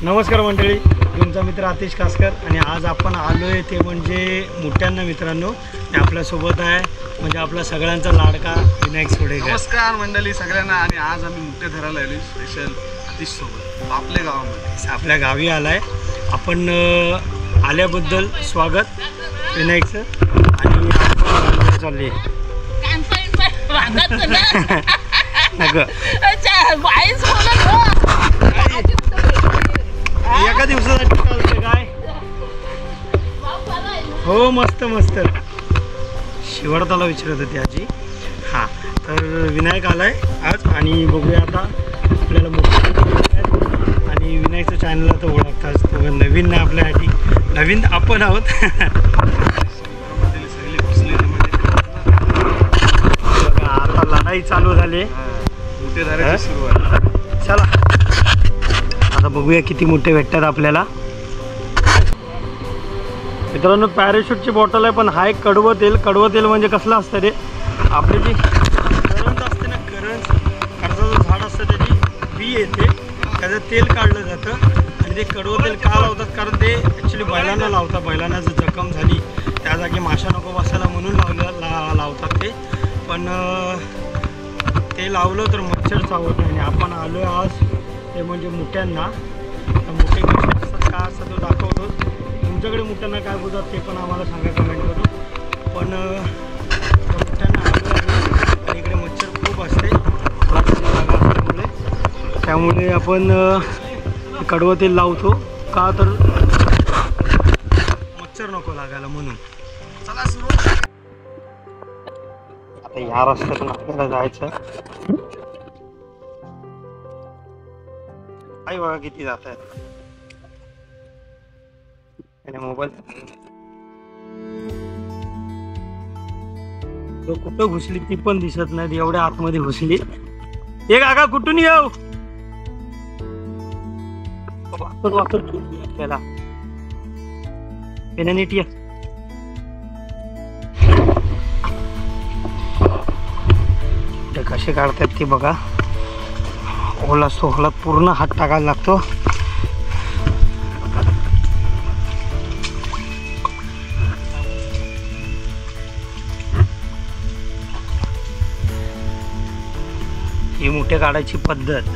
नमस्कार मंडळी, तुमचा मित्र आतिश कासकर आणि आज आपण आलोय ते म्हणजे मुठ्यांना मित्रांनो. आपल्यासोबत आहे म्हणजे आपला सगळ्यांचा लाडका विनायक सोडेकर. नमस्कार मंडळी सगळ्यांना. आणि आज आम्ही मुठे धरायला आलोय स्पेशल आतिश सोबत आपल्या गावामध्ये. आपल्या गावी आलाय आपण. आल्याबद्दल स्वागत विनायकचं. आणि आपण चालले एका दिवसासाठी चालतं काय. हो मस्त मस्त. शिवडताला विचारत होती आजी. हां तर विनायक आलाय आज आणि बघूया आता आपल्याला मोठं. आणि विनायकचं चॅनल तर ओळखताच, तो नवीन नाही आपल्यासाठी, नवीन आपण आहोत. आता लढाई चालू झाली, मुठे धरायची सुरुवात. चला आता बघूया किती मोठे भेटतात आपल्याला. मित्रांनो पॅराशूटची बॉटल आहे, पण हा एक कडवं तेल. कडवं तेल म्हणजे कसलं असतं रे, आपली जी करंज असते ना, कर्जाचं झाड असतं त्याची बी येते, त्याचं तेल काढलं जातं. आणि ते कडवं तेल का लावतात, कारण ते ॲक्च्युली बैलांना लावतात. बैलांना जर जखम झाली त्या जागी माशा नको बसायला म्हणून लावतात ते. पण ते लावलं तर मच्छर चावत नाही. आणि आपण आलो आहे आज ते म्हणजे मुठ्यांना. मुठे कसे असतात काय असतात तो दाखवतो. तुमच्याकडे मुठ्यांना काय बोलतात ते पण आम्हाला सांगा कमेंट करून. पण मुठ्यांना आलो आहे आणि इकडे मच्छर खूप असते जागा असल्यामुळे. त्यामुळे आपण कडवं तेल लावतो का, तर मच्छर नको लागायला म्हणून. चला सुरुवात. आता या रस्त्यातून आपल्याला जायचं. आई बघा किती जात आहेत. आणि मोबाईल कुठं घुसली ती पण दिसत नाही, एवढ्या आतमध्ये घुसली. एक आगा कुठून येऊ आपल्याला नीट ये. कसे काढतात ती बघा. ओला सोहलात पूर्ण हात टाकायला लागतो. ही मुठे काढायची पद्धत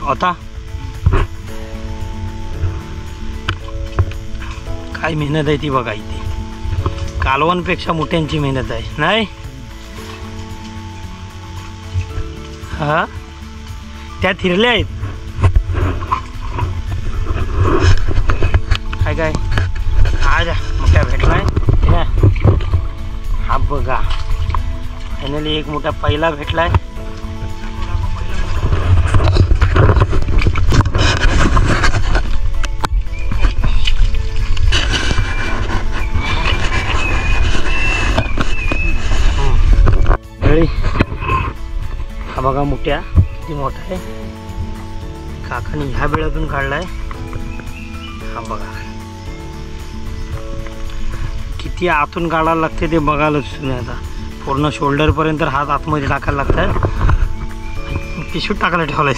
होता. काय मेहनत आहे ती बघा. इथे कालवांपेक्षा मुठ्यांची मेहनत आहे नाही. हा त्या थिरल्या आहेत काय काय. आज मोठ्या भेटलाय हा बघा. फायनली एक मोठा पहिला भेटलाय. हा बघा मुठ्या किती मोठा आहे. काकाने ह्या बेळातून काढलाय. हा बघा किती आतून काढायला लागते ते बघायलाच तुम्ही. आता पूर्ण शोल्डर पर्यंत हात आतमध्ये टाकायला लागतात. पिशूट टाकायला ठेवलाय.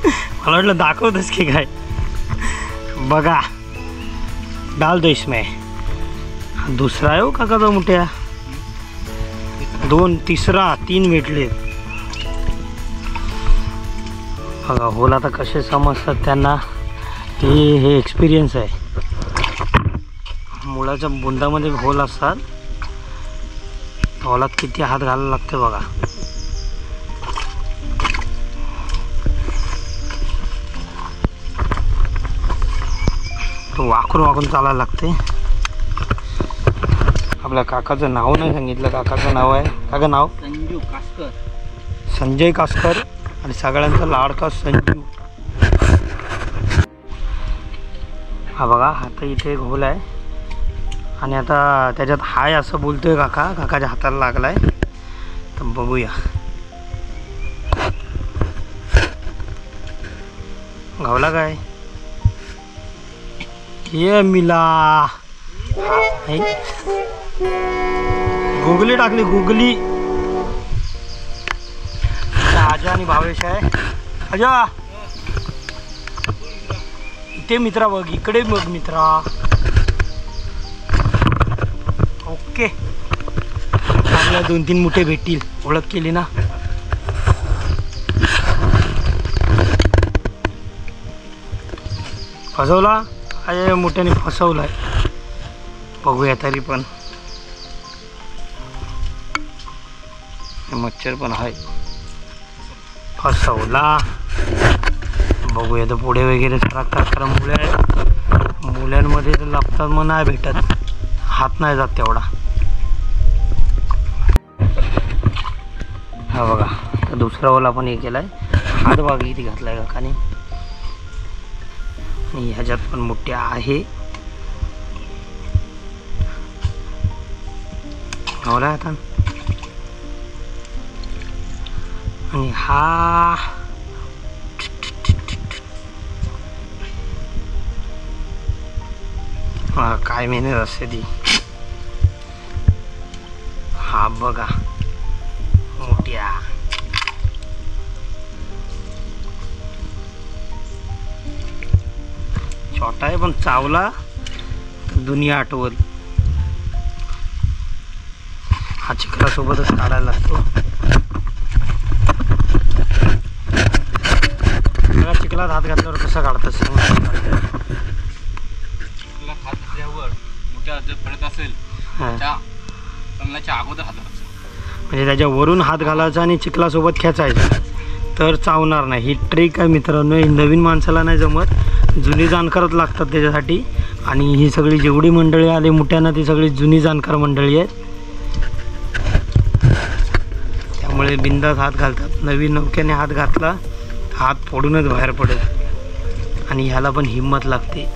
मला वाटलं दाखवतच की काय. बघा डाल दो इसमें. हा दुसरा आहे हो काकाचा मुठ्या. दोन तिसरा तीन भेटले बघा. होल आता कसे समजतात त्यांना, हे एक्सपिरियन्स आहे. मुळाच्या बुंदामध्ये होल असतात. होलात किती हात घालायला लागते बघा. तो वाकून वाकून चालायला लागते. आपल्या काकाचं नाव नाही सांगितलं. काकाचं नाव आहे काका नाव संजू कासकर, संजय कासकर. आणि सगळ्यांचा लाडका संजू. हा बघा आता इथे एक होल आहे. आणि आता त्याच्यात हाय असं बोलतोय काका. काकाच्या हाताला लागलाय तर बघूया. गावला काय ये मिला. गुगली टाकली गुगली. आजा आणि भावेश आहे. आजा इथे मित्रा बघ, इकडे बघ मित्रा. ओके, चांगल्या 2-3 मुठे भेटतील. ओळख केली ना. फसवला अरे मोठ्याने फसवलाय. बघूया तरी पण. मच्छर पण आहे. फसवला. बघूया तर पुढे वगैरे सरकतात, कारण मुल्यांमध्ये तर लपतात मग नाही भेटत, हात नाही जात तेवढा. हा बघा, तर दुसरा ओला पण हे केलाय. हात बघा किती घातलाय काकाने. आणि ह्याच्यात पण मोठे आहे. होला आता. आणि हा काय मेहनत असते ती. हा बघा मोठ्या. छोटा आहे पण चावला दुनिया आठवल. हा चिखलासोबतच काढायला लागतो. चिखलात हात घातल्यावर कसं काढतं हात घातल्यावर मोठ्या जर पडत असेल अगोदर हात घालायचा. म्हणजे त्याच्यावरून हात घालायचा आणि चिखलासोबत खेचायचा, तर चावणार नाही. ही ट्रिक आहे मित्रांनो. ही नवीन माणसाला नाही जमत, जुनी जाणकारच लागतात त्याच्यासाठी. आणि ही सगळी जेवढी मंडळी आली मोठ्यानं ती सगळी जुनी जाणकार मंडळी आहेत, त्यामुळे बिंदास हात घालतात. नवीन नौक्याने हात घातला हात फोडूनच बाहेर पडेल. आणि ह्याला पण हिंमत लागते.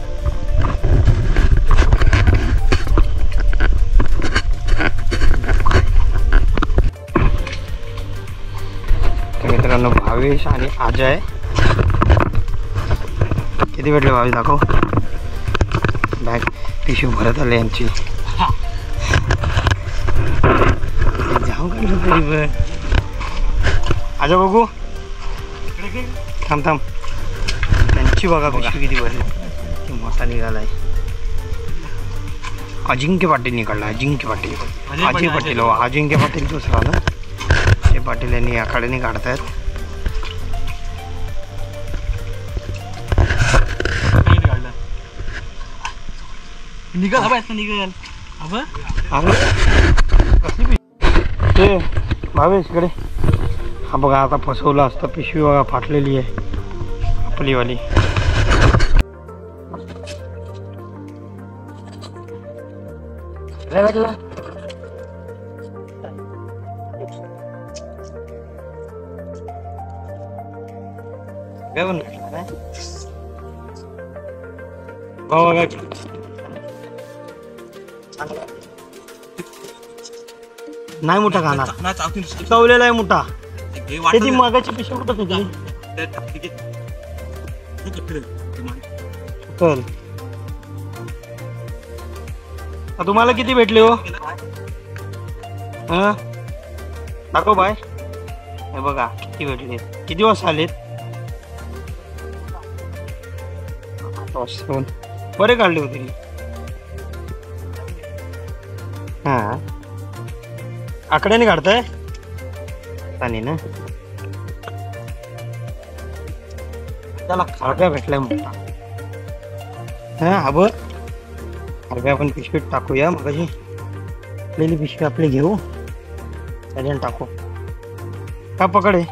मित्रांनो भावेश आणि अजय किती भेटले? भावेश दाखव. बॅग पिशवी भरत आले यांची. जाऊ काढलं तरी पण. अजय बघू, थांब थांब. त्यांची बघा पिशवी किती भरली. मोठा निघालाय. अजिंक्य पाटील निघाला. अजिंक्य पाटील, अजय पाटील. अजिंक्य पाटील दुसरा ना. अजय पाटील यांनी याकडे काढतायत. निघाल निघाल ते भावेश इकडे. हा बघा आता फसवलं असतं. पिशवी बघा फाटलेली आहे आपलीवाली. नाही मोठा खाणार, चवलेला आहे मोठा. ती मगाची पिशवी कुठं फेकली? चल, तुम्हाला किती भेटले हो? दाखव बाय. हे बघा किती भेटले. किती वाजता आलेत? बरे काढले होते. हा आकड्याने काढताय पाणी ना. त्याला खारप्या भेटलाय मोठा. हा बघ, खारप्या आपण पिशवीत टाकूया. मग आपली पिशवी आपली घेऊ, त्याच्याने टाकू. का पकडे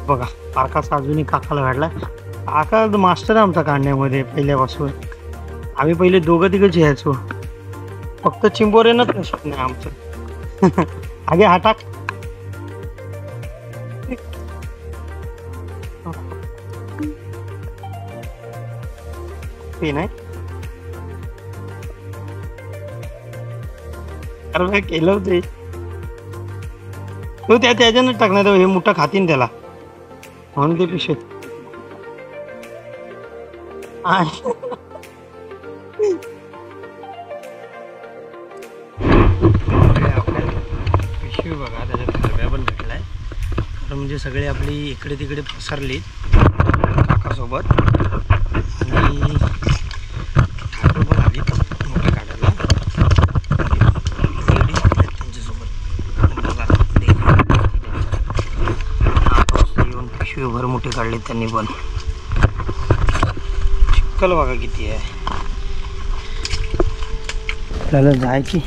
बघा. पारकाचा अजूनही काकाला भेटलाय. काका मास्टर आहे आमचा काढण्यामध्ये पहिल्यापासून. आम्ही पहिले दोघं तिघंच यायचो, फक्त चिंबोरेनच नसत नाही आमचं. आगे हा टाक. ते नाही अरे केलं होते तू. त्याच्यानंच टाकणार. हे मोठं खातीन त्याला म्हणून ते पिशवीत. पिशवी बघा, त्याच्यात खरब्या पण भेटलाय. तर म्हणजे सगळे आपली इकडे तिकडे पसरली काकासोबत आणि ठाकूर पण आली मोठे काढायला त्यांच्यासोबत. बघा येऊन पिशवीभर मोठे काढले त्यांनी पण. चिखल बघा किती आहे. आपल्याला जायची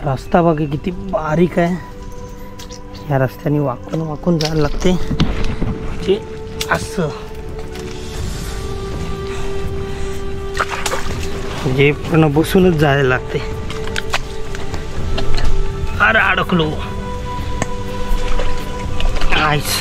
रस्ता बघा किती बारीक आहे. या रस्त्याने वाकून वाकून जायला लागते म्हणजे असं म्हणजे पूर्ण बसूनच जायला लागते. अरे अडकलो आईच.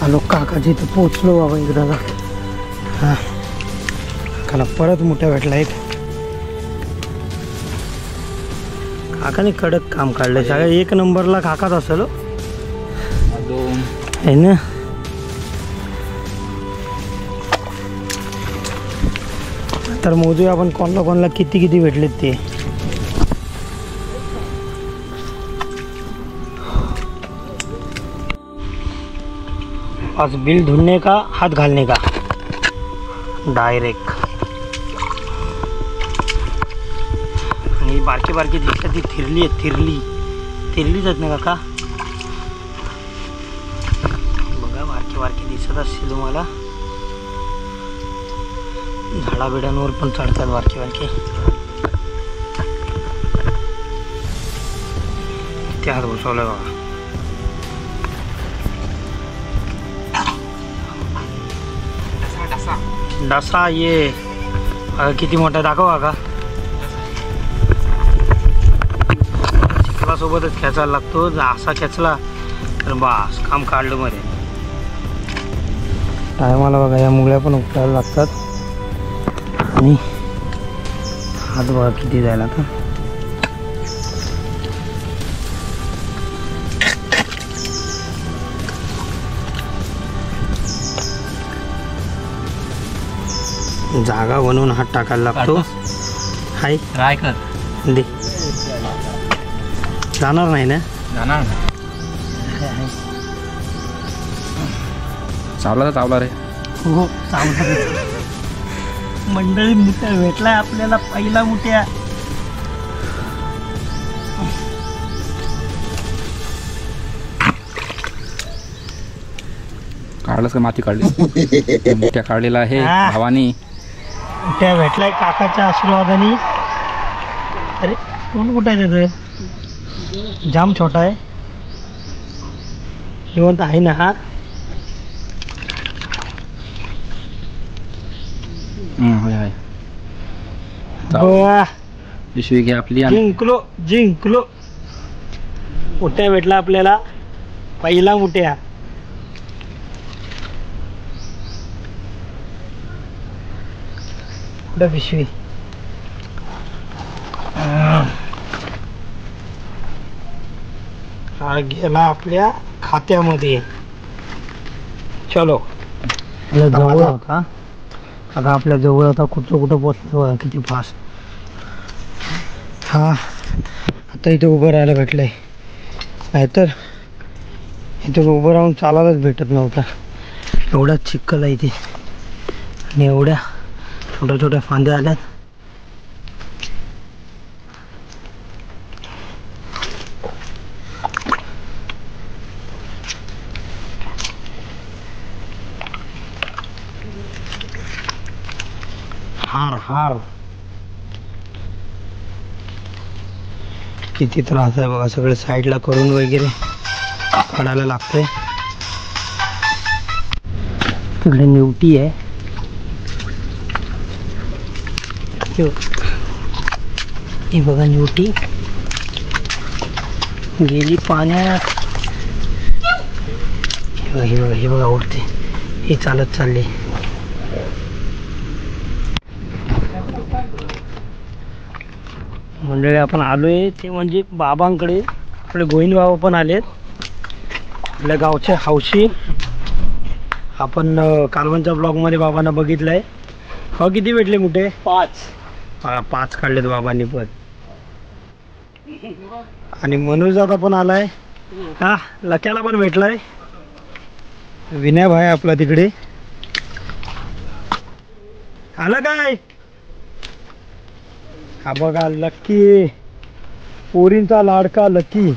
आलो काकाच्या इथं पोचलो बाबा एकदा. हां काला परत मोठ्या भेटला एक. काकाने कडक काम काढलंय सगळं. एक नंबरला काकाच असेल आहे ना. तर मोजूया आपण कोणाला कोणाला किती किती भेटलेत ते. आज बिल धुलने का हाथ घालने का डायरेक्ट. आणि बारकी बारकी दिसतात ती थिरली आहे. थिरलीच आहेत ना काका. बघा बारकी बारकी दिसत असतील तुम्हाला. झाडाबिडांवर पण चढतात बारकी बारकी. किती हात बसवलाय बघा. डासा ये किती मोठा दाखवा का. चिखलासोबतच खेचायला लागतो. असा खेचला तर बास काम काढलं मध्ये. टायमाला बघा या मुंगळ्या पण उपटायला लागतात. आणि हात बघा किती जायला का. जागा बनवून हात टाकायला लागतो. हाय ट्राय कर दे. जाणार नाही ना. जाणार चावला तर चावला रे. हो चावला. मंडळी मुठ्या भेटलाय आपल्याला पहिला मुठ्या. काढलंस का माती काढली. मुठ्या काढलेला आहे भावानी. मुठ्या भेटलाय काकाच्या आशीर्वादाने. अरे कोण कुठं आहे त्याचं. जाम छोटा आहे. जिवंत आहे ना हा. होय गोवा पिशवी घे आपली. जिंकलो. मुठ्या भेटला आपल्याला पहिला मुठ्या. कुठं पिशवी. हा गेला आपल्या खात्यामध्ये. चलो जवळ होता. आता आपल्या जवळ आता कुठं पोचतो किती फास्ट. हा आता इथे उभं राहायला भेटलंय. नाहीतर इथे उभं राहून चालायलाच भेटत नव्हता. एवढा चिखल आहे इथे आणि एवढ्या छोट्या छोट्या फांद्या आल्यात. हार किती त्रास आहे बघा. सगळे साईडला करून वगैरे काढायला लागतंय. तिकडे निवटी आहे. ही बघा निवटी गेली पाण्यात. हे बघा उडते. ही चालत चालली. मंडळी आपण आलोय ते म्हणजे बाबांकडे. आपले गोविंद बाबा पण आलेत. आपल्या गावचे हौशी आपण कालवणच्या ब्लॉगमध्ये बाबांना बघितलंय. हो किती भेटले मोठे? 5. 5 काढलेत बाबांनी पण. आणि मनोज दादा पण आलाय. हा लक्याला पण भेटलाय. विनय भाई आपला तिकडे आला काय? हा बघा लक्की, पोरींचा लाडका लक्की.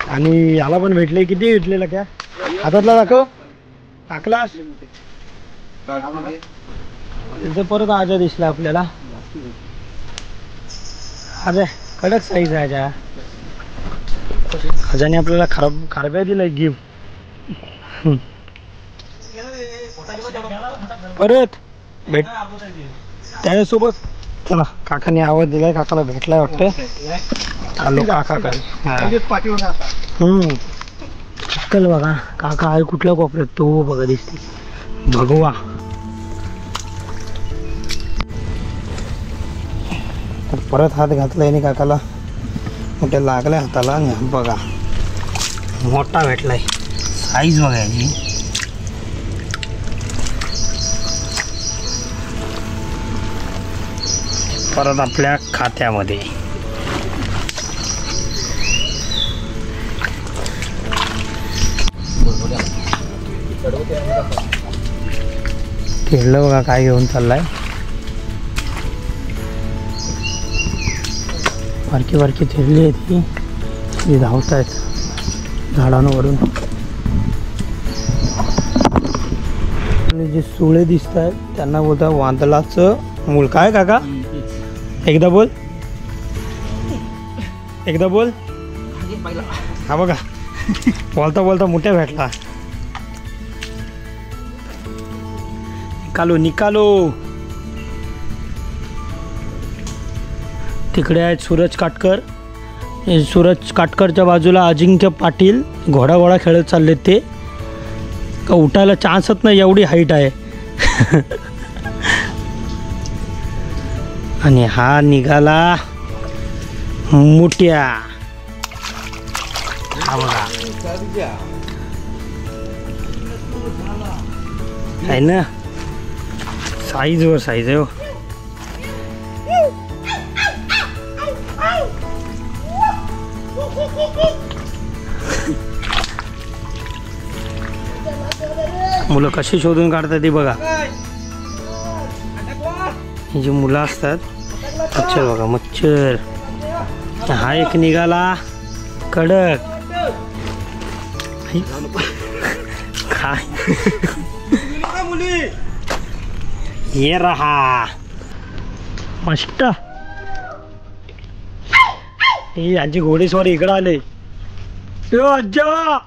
आणि याला पण भेटले. किती भेटले लक्या? हातातला दाखव. टाकला तिथं परत आजा दिसला आपल्याला. अरे कडक साईज आहे आजा. आजाने आपल्याला खारब्या दिलाय गिफ्ट. परत भेट त्याच्यासोबत. चला काकाने आवाज दिलाय. काकाला भेटलाय वाटतं. आलो काका काय. चल बघा काका आहे कुठल्या कोपऱ्यात तो बघा दिसते. भगवा तर परत हात घातलाय आणि काकाला मोठ्या लागलाय हाताला. आणि बघा मोठा भेटलाय. साईज बघा याची. परत आपल्या खात्यामध्ये. खेळलं बघा काय घेऊन चाललाय. बारकी बारकी थेरली आहे ती धावत आहेत झाडांवरून. जे सुळे दिसत आहेत त्यांना बोलतात वादळाचं मूळ. काय काका एकदा बोल. एकदा बोल. हा बघा बोलता बोलता मोठ्या भेटला. निकालो निकालो. तिकडे आहेत सूरज काटकर. सूरज काटकरच्या बाजूला अजिंक्य पाटील. घोडा खेळत चाललेत ते. का उठायला चान्सच नाही एवढी हाईट आहे. आणि हा निघाला मोठ्या. हा बघा आहे ना साईजवर साईज आहे हो. मुलं कशी शोधून काढतात ती बघा. ही जी मुलं असतात. मच्छर बघा मच्छर. हा एक निघाला कडक. काय ये रहा मस्त. ही यांची घोडेस्वारी इकडं आले. अज्जा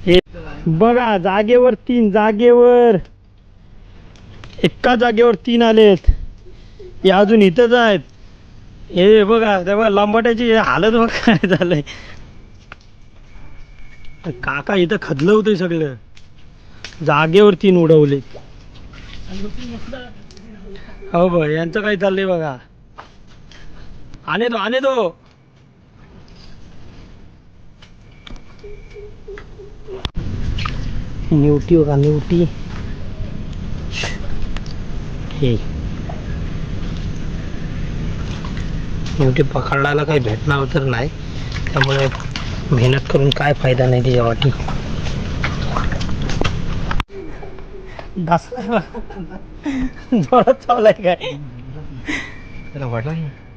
हे बघा जागेवर 3 जागेवर एका जागेवर 3 आलेत. हे अजून इथंच आहेत. हे बघा तेव्हा लांबाट्याची हालत बघ काय झालंय. काका इथं खदलं होतं सगळं. जागेवर 3 उडवले. हो बघ यांचं काय चाललंय बघा. आणे तो निवटी बघा निवटी. हे निवटी पकडायला काही भेटणार तर नाही. त्यामुळे मेहनत करून काय फायदा नाही त्याच्या वाटी. जोरात चावलाय काय त्याला वाटला.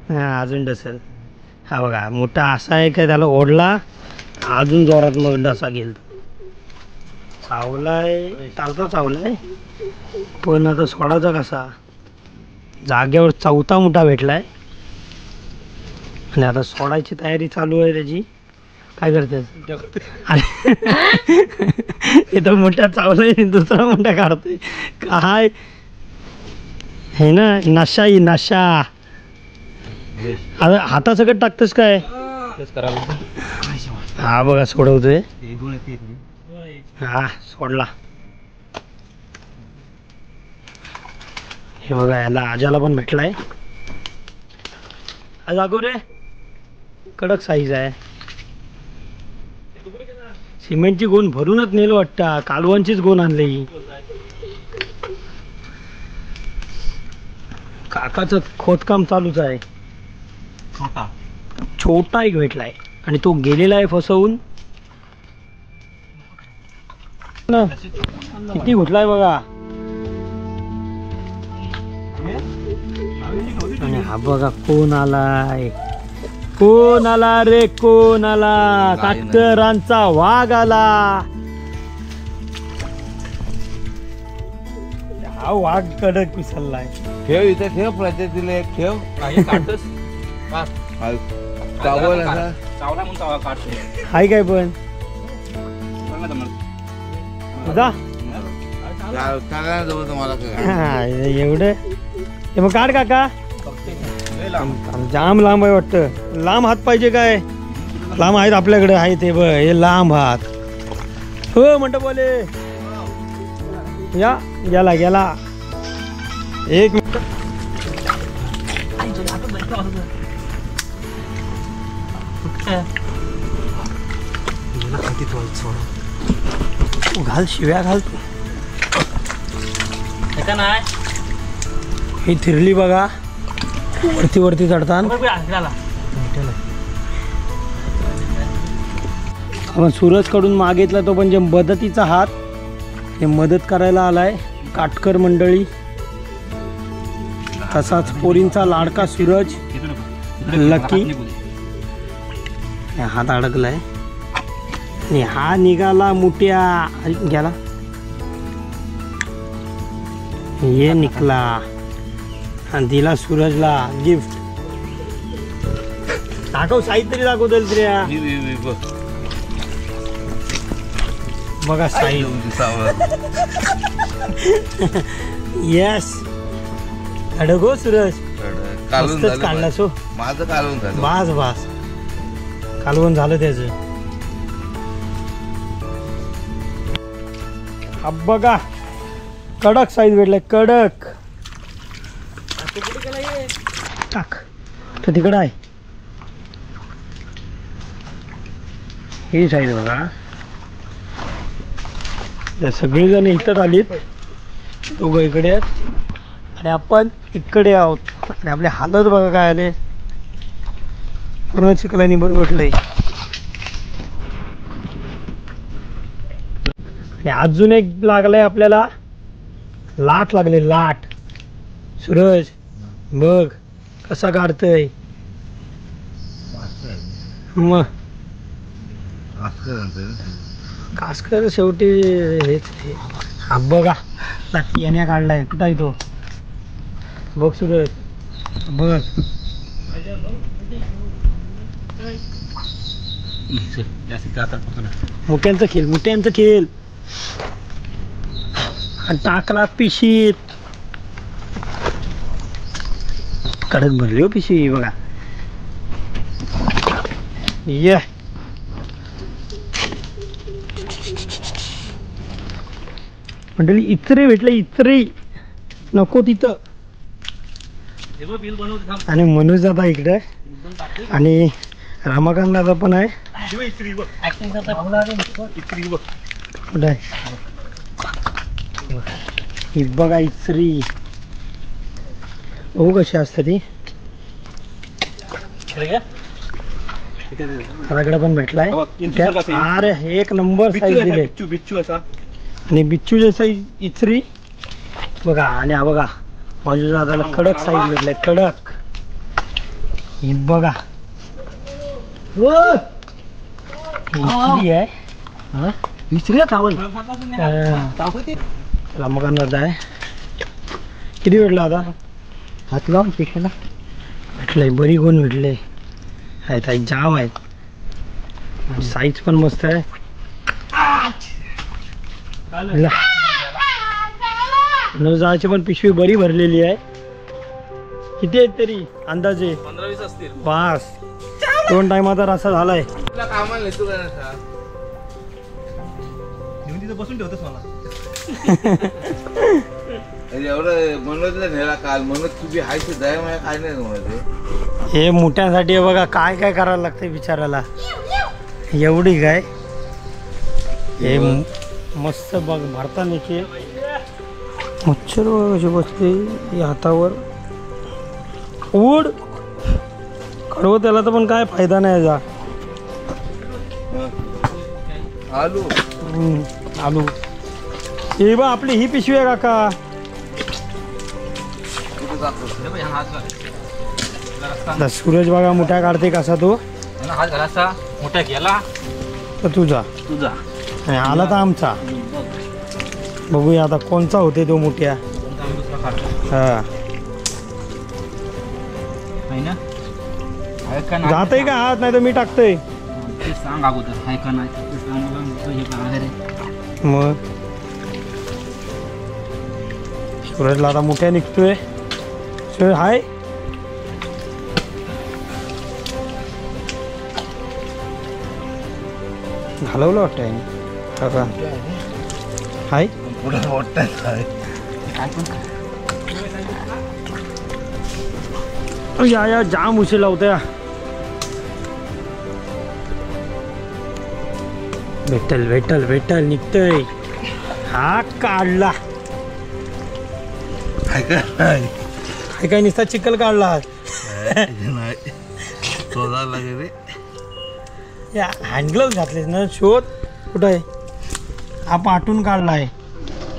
हा अजून डसेल. हा बघा मोठा असा आहे काय त्याला ओढला अजून जोरात मग डसा गेल. चावलाय चालता चावलाय पण आता सोडायचा कसा. जागेवर 4था मोठा भेटलाय. आणि आता सोडायची तयारी चालू आहे त्याची. काय करते इथं मोठ्या चावलाय दुसरा मोठा काढतोय काय हे ना. नशा ही नशा. आता हातासकट टाकतोस काय. हा बघा सोडवतोय. हा सोडला. हे बघा याला आजाला पण भेटलाय. आज अगो रे कडक साईज आहे. सिमेंटची गोण भरूनच नेलं वाटतं, कालवांचीच गोण आणली. काकाचं खोदकाम चालूच आहे. छोटा एक भेटलाय आणि तो गेलेला आहे फसवून ना. किती घुटलाय बघा. आणि हा बघा कोण आलाय, कोण आला रे, कोण आला? काटकरांचा वाघ आला. हा वाघ कडक विसरलाय. ठेव इथे ठेव, प्रजातीला एक ठेव. चावल असा हाय काय पण जा तुम्हाला एवढं हे मग काढ काका. जाम लांब आहे वाटतं. लांब हात पाहिजे काय? लांब आहेत आपल्याकडे, आहे ते बघ, हे लांब हात. हो म्हणतो बोले या. गेला गेला. एक मिनिट. घाल शिव्या घाल. ही थिरली बघा, वरती वरती चढताना. आपण सूरज कडून मागितला तो म्हणजे मदतीचा हात, हे मदत करायला आलाय. काटकर मंडळी, तसाच पोरींचा लाडका सूरज लकी. हात अडकलाय आणि हा निघाला मुठ्या गेला. ये निकला आणि दिला सूरजला गिफ्ट. दाखव साई तरी दाखव तरी. बघा साई. येस अडगो सूरज. मस्तच काढला सो. माझं कालवून झालं. बास बास कालवण झालं त्याचं. हा बघा कडक साईज भेटलाय, कडक. टाक तो तिकडं आहे. ही साईज बघा. सगळीजण इथं आलीत, दोघं इकडे आहेत आणि आपण इकडे आहोत. आणि आपले हालत बघा काय आले. पूर्ण चिखलानी बरं भेटलंय. आणि अजून एक लागलाय आपल्याला, लाट लागले, लाट. सूरज बघ कसा काढतय. मग कासकर शेवटी हेच. हा बघा याने काढलाय. कुठं आहे तो बघ सूरज, बघ. मुठ्यांचा खेळ, मुठ्यांचा खेळ. टाकला पिशीत. कडक भरली हो पिशी बघा. ये मंडळी इचरे भेटले, इचरे नको तिथं. आणि मनोज दादा इकडे आणि रामाकांत दादा पण आहे. कुठं आहे ही बघा इचरी. हो कशी असते ती. त्याकडे पण भेटलाय. अरे एक नंबर साईज दिले. आणि बिच्छूच्या साईज इचरी बघा. आणि हा बघा माझ्या दादाला कडक साईज भेटलाय, कडक. ही बघा इचरी आहे. इचरी रामकांत दादा आहे. किती भेटला आता? हात लावून पिकला भेटलंय. बरी कोण भेटले आहेत, जाव आहेत. साईज पण मस्त आहे. जायची पण पिशवी बरी भरलेली आहे. किती आहेत तरी अंदाजे? 15-20 असतील. बास 2 टायमाचा रस्सा झालाय. बसून ठेवतोस मला. एवढं मनोजला नेला काल. मनोज तुझी हायची दया माया काय नाही म्हणत. हे मोठ्यासाठी बघा काय काय करायला लागतंय बिचाराला. एवढी काय हे मस्त बघ भारताने मच्छर कशी बसते या हातावर उड कडवं त्याला तर पण काय फायदा नाही जा आलू आलू हे बा आपली ही पिशवी आहे काका आता सूरज बघा मोठ्या काढते कसा तो हात घालासा मोठा गेला तर तुझा आणि आला तर आमचा बघूया आता कोणचा होते तो मोठ्या हा जातय का हात नाही तर मी टाकतोय सांग अगोदर आहे का नाही मग सूरजला आता मोठ्या निघतोय सूरज हाय घालवलं वाटतं काका हाय पुढे मोठा या जाम उशीर लावतोय भेटल निघतोय हा काढला काय काय नुसता चिखल काढला या हँडग्लोव्ह घातलेस ना शोध कुठं आहे हा पाठून काढलाय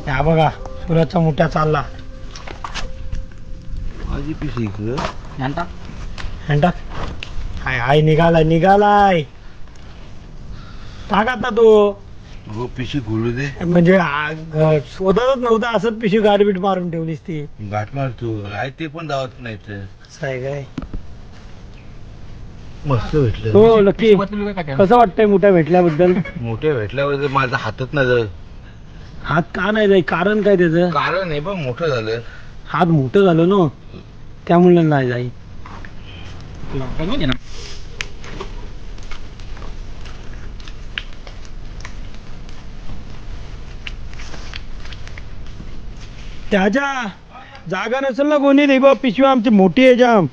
या बघा सूरजचा मोठ्या चालला माझी पिशी हँडा हाय निघालाय टाक आता तो हो पिशी घोलू दे म्हणजे शोधतच नव्हता असंच पिशवी गारबीट मारून ठेवलीस ती गाठ मारतो आहे ते पण दावत नाही तर असं आहे काय मस्त भेटलं हो लकी कसं वाटतंय मोठ्या भेटल्याबद्दल मोठे भेटल्यावर माझा हातच नाही जात हात का नाही जाई कारण काय त्याचं कारण आहे बघ मोठं झालं हात मोठं झालं ना त्यामुळे नाही जाई त्याच्या जागा नसेल ना कोणी रे बा पिशवी आमची मोठी आहे जाम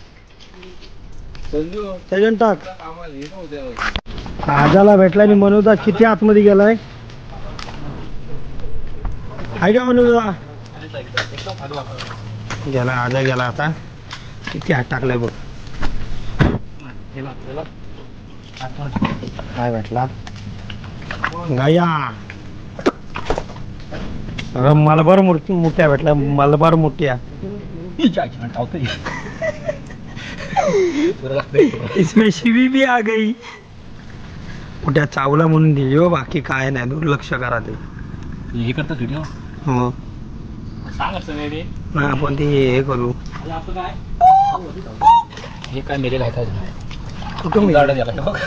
संजू त्याच्यानं टाक आम्हाला हे नव्हतं आजाला भेटला आणि मनोजा किती आतमध्ये गेलाय आहे का मनोजा गेला आजा गेला आता किती हात टाकलाय बघ काय भेटला गाया मलबार मूर्ती मोठ्या भेटल्या मलबार मोठ्या इसमें शिवी भी आ गई मोठ्या चावला म्हणून दिली हो बाकी काय नाही दुर्लक्ष करा ते हे करतात व्हिडिओ हो सांगायचं नाही रे नाही आपण ते हे करू हे काय मेलेलं आहे कुठून गार्डन याला बघ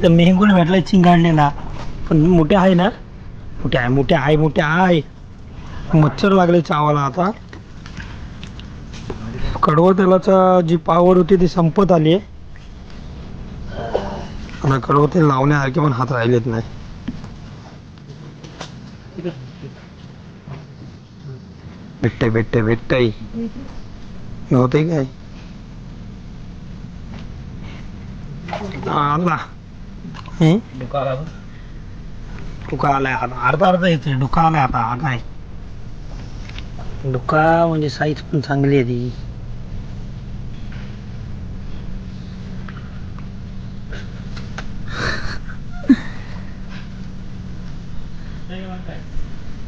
तर मेहगुल भेटलाय चिंगाडलेला पण मोठे आहे ना मोठे आहे मच्छर लागले चावाला आता कडवं तेलाचा जी पावर होती ती संपत आली आहे आता कडवं तेल लावण्यासारखे पण हात राहिलेत नाही भेटतय होते काय आला डुका आलाय आता अर्धा येते डुका आलाय आता हा काय डुका म्हणजे साईज पण चांगली आहे ती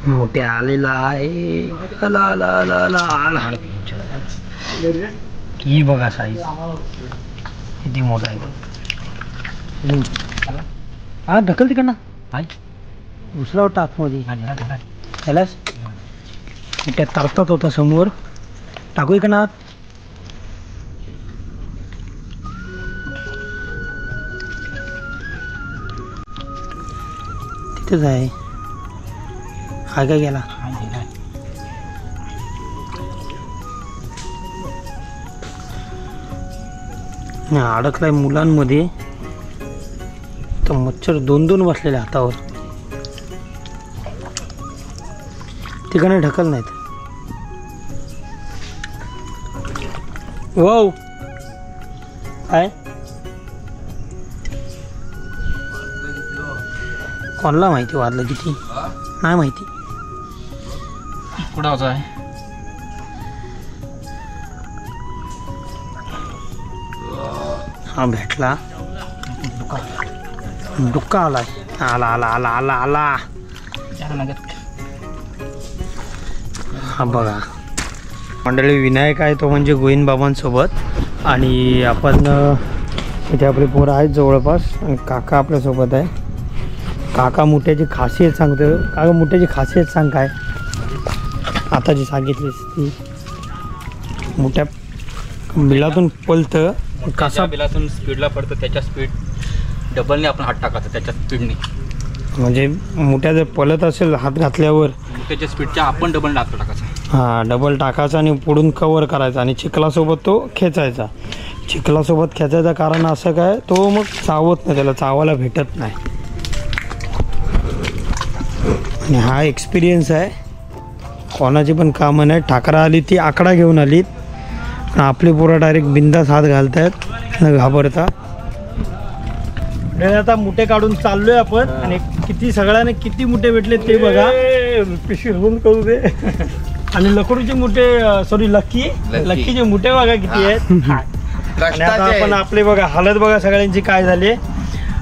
मोठे आलेला आहे आला ही बघा साईज किती मोठा आहे हा ढकल तिकडनं दुसरा होता आतमध्ये त्यालाच त्या तरतात होता समोर टाकू का ना तिथेच आहे हा काय गेला अडकलाय मुलांमध्ये तर मच्छर दोन बसलेले हातावर तिकडे ढकल नाहीत वाव काय कोणाला माहिती वाजलं किती नाही माहिती. कुडाचा आहे. हा भेटला. डुक्का आलाय. आला आला आला आला आला. हा बघा मंडळी, विनायक आहे तो म्हणजे गोविंद बाबांसोबत आणि आपण इथे आपले पोरं आहेत जवळपास आणि काका आपल्यासोबत आहे. काका मुठ्याची खासियत सांगतो. काका मुठ्याची खासियत सांग काय आता जी सांगितलीस ती. मोठ्या बिलातून पलतं कसा बिलातून स्पीडला पडतं त्याच्या स्पीड डबलने आपण हात टाकायचा त्याच्या स्पीडने. म्हणजे मोठ्या जर पलत असेल हात घातल्यावर त्याच्या स्पीडच्या आपण डबल हात टाकायचा. हां डबल टाकायचा आणि पुढून कवर करायचा आणि चिखलासोबत तो खेचायचा. चिखलासोबत खेचायचं कारण असं काय तो मग चावत नाही, त्याला चावायला भेटत नाही. आणि हा एक्सपिरियन्स आहे. कोणाची पण कामं नाही. ठाकरा आली ती आकडा घेऊन आली. आपली पोरं डायरेक्ट बिंदास हात घालत आहेत न घाबरता. आता मुठे काढून चाललोय आपण आणि किती सगळ्यांना किती मुठे भेटले ते बघा. पिशवी होऊन करू दे. आणि लकडूचे मुठे सॉरी लक्कीचे मुठे बघा किती आहेत. आणि आता आपण आपले बघा हालत बघा सगळ्यांची काय झाली.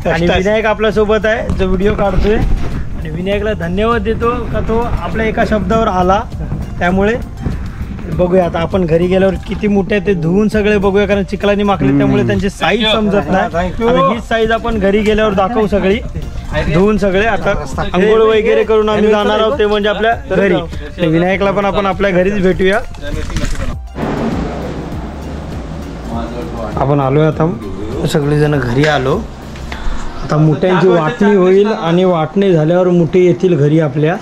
आणि विनायक आपल्यासोबत आहे जो व्हिडिओ काढतोय आणि विनायकला धन्यवाद देतो का तो आपल्या एका शब्दावर आला. त्यामुळे बघूया आता आपण घरी गेल्यावर किती मोठे आहे ते धुवून सगळे बघूया, कारण चिखलाने माखले त्यामुळे त्यांची साईज समजत नाही. आणि ही साईज आपण घरी गेल्यावर दाखवू सगळी धुवून सगळे. आता आंघोळ वगैरे करून आम्ही जाणार आहोत ते म्हणजे आपल्या घरी. विनायकला पण आपण आपल्या घरीच भेटूया. आपण आलोय आता सगळेजण घरी आलो. आता मुठ्यांची वाटणी होईल आणि वाटणी झाल्यावर मुठे येतील घरी आपल्या.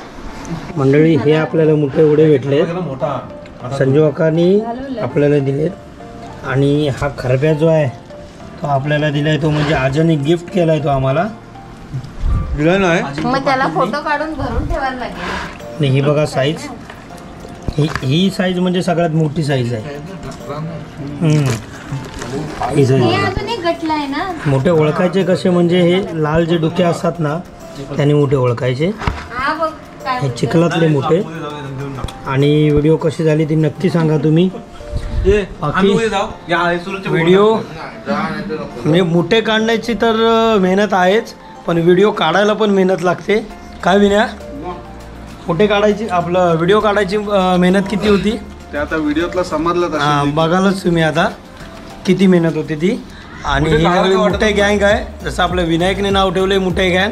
मंडळी हे आपल्याला मुठे एवढे भेटले संजू काकांनी आपल्याला दिलेत. आणि हा खरप्या जो आहे तो आपल्याला दिलाय, तो म्हणजे आजाने गिफ्ट केलाय तो आम्हाला दिला नाही. मग त्याला फोटो काढून भरून ठेवायला लागेल. आणि ही बघा साईज, ही साईज म्हणजे सगळ्यात मोठी साईज आहे. ही साईज अजून एक गटला आहे ना. मोठे ओळखायचे कसे म्हणजे हे लाल जे डोके असतात ना त्याने मोठे ओळखायचे. हा बघ काय हे चिखलातले मोठे. आणि व्हिडिओ कशी झाली ती नक्की सांगा तुम्ही. बाकी व्हिडिओ म्हणजे मोठे काढण्याची तर मेहनत आहेच, पण व्हिडिओ काढायला पण मेहनत लागते. काय विनया मोठे काढायची आपलं व्हिडिओ काढायची मेहनत किती होती ते आता व्हिडिओतला समजलं. बघालच तुम्ही आता किती मेहनत होती ती. आणि ही सगळी मोठे गँग आहे, जसं आपलं विनायकने नाव ठेवलंय मोठे गँग.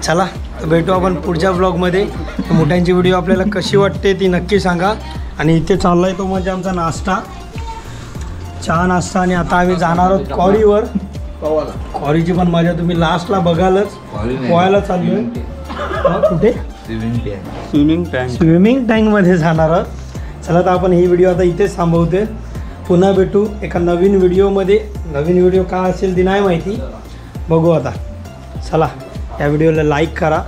चला भेटू आपण पुढच्या ब्लॉगमध्ये. मोठ्यांची व्हिडिओ आपल्याला कशी वाटते ती नक्की सांगा. आणि इथे चाललाय तो म्हणजे आमचा नाश्ता, चहा नाश्ता. आणि आता आम्ही जाणार आहोत कॉरीवर. कॉरीची पण मजा तुम्ही लास्टला बघालच. पोहायला चाललोय. कुठे स्विमिंग टँकमध्ये जाणार आहोत. चला तर आपण ही व्हिडिओ आता इथेच थांबवते. पुन्हा भेटू एका नवीन व्हिडिओमध्ये. नवीन व्हिडिओ काय असेल ती नाही माहिती, बघू आता. चला या व्हिडिओला लाईक करा,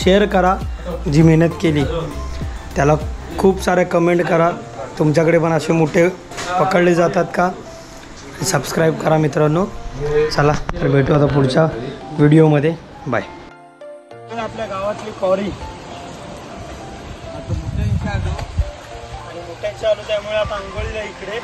शेअर करा. जी मेहनत केली त्याला खूप सारे कमेंट करा. तुमच्याकडे पण असे मोठे पकडले जातात का, सबस्क्राईब करा मित्रांनो. चला तर भेटू आता पुढच्या व्हिडिओमध्ये. बाय. आपल्या गावातली कॉरी आणि मोठ्याची आलो त्यामुळे आता आंघोळीला इकडे.